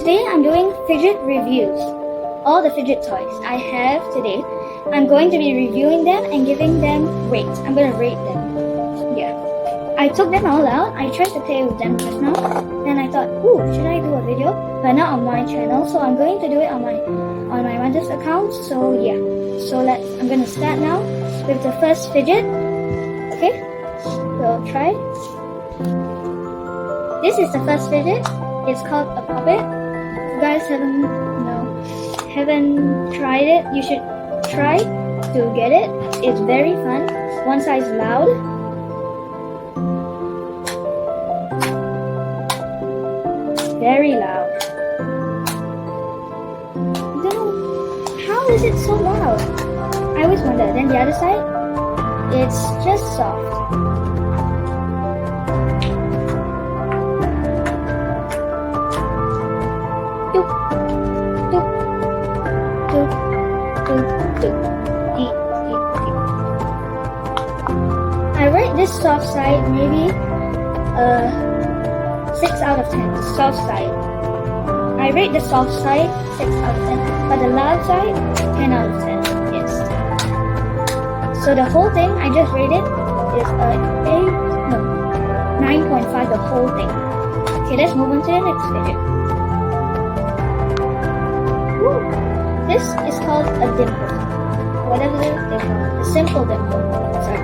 today I'm doing fidget reviews. All the fidget toys I have today, I'm going to be reviewing them and giving them rates. I'm going to rate them. Yeah. I took them all out. I tried to play with them just now. Then I thought, should I do a video? But not on my channel. So I'm going to do it on my mother's account. So yeah. So I'm going to start now with the first fidget. Okay. So try. This is the first fidget. It's called a puppet. If you guys haven't tried it, you should try to get it. It's very fun. One side is loud. Very loud. I don't know, how is it so loud? I always wonder. Then the other side, it's just soft. Doop, doop, doop, doop, doop. Deep, deep, deep. I rate this soft side maybe 6 out of 10. Soft side. I rate the soft side 6 out of 10, but the loud side 10 out of 10. Yes. So the whole thing I just rated is 9.5. The whole thing. Okay, let's move on to the next fidget. This is called a dimple. Whatever they call it. A simple dimple. Sorry.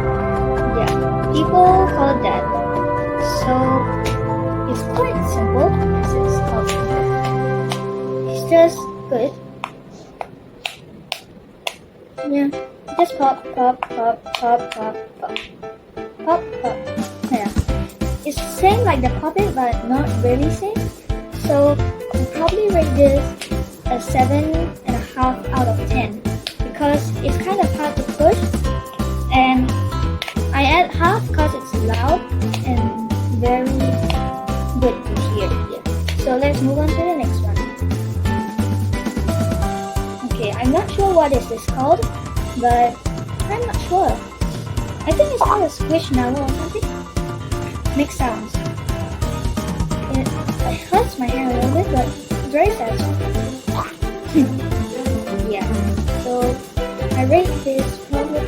Yeah. People call it that. So it's quite simple. This is called simple. It's just good. Yeah. Just pop, pop, pop, pop, pop, pop. Pop, pop. Yeah. It's same like the puppet, but not really same. So I'll probably rate this a 7.5 out of 10 because it's kind of hard to push, and I add half because it's loud and very good to hear. Yeah. So let's move on to the next one. Okay, I'm not sure what is this called, but I'm not sure. I think it's called a squish novel or something. Makes sounds. It hurts my hair a little bit, but it's very satisfying. Yeah, so I rate this probably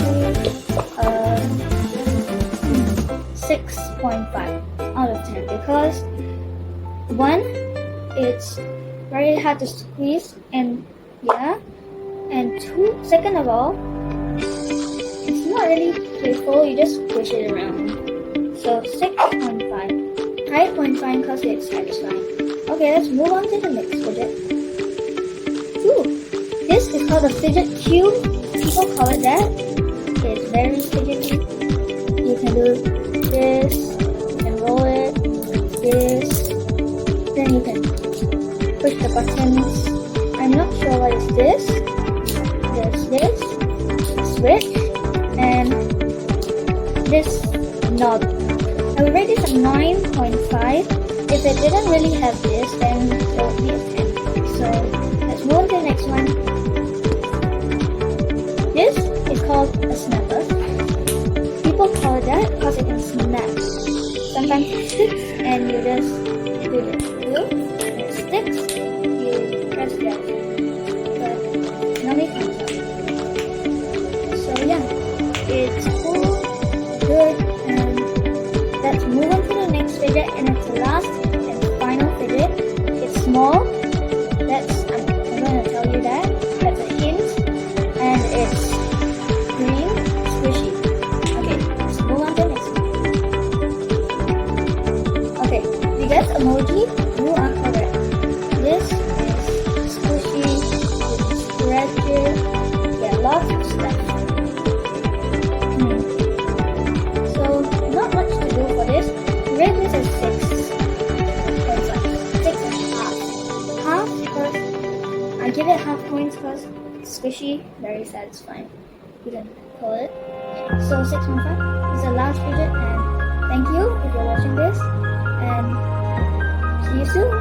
6.5 out of 10 because one, it's very hard to squeeze, and two, second of all, it's not really playful, you just push it around. So 6.5. 5.5 because it's satisfying. Okay, let's move on to the next fidget. This is called a fidget cube. People call it that. It's very fidgety. You can do this, you can roll it, this, then you can push the buttons. I'm not sure what is this. There's this, switch, and this knob. I would rate this a 9.5. If it didn't really have this, then it would be a 10. So let's move on to the next one. This is called a snapper. People call it that because it can snap. Sometimes it sticks and you just do this. And it sticks, you press down. But nobody comes up. So yeah, it's cool, good, and let's move on to the next fidget, and it's the last and final fidget. It's small. I'm going to tell you that. That's a hint. And it's green, squishy. Okay, let's move on to the next one. Okay, you guys emoji, you are correct. This is squishy, it stretches, yeah, lots of stuff. So, not much to do for this. Rate this as 6.5. Half because I give it half points because squishy, very satisfying. You can call it. So 6.5 is the last fidget, and thank you if you're watching this, and see you soon.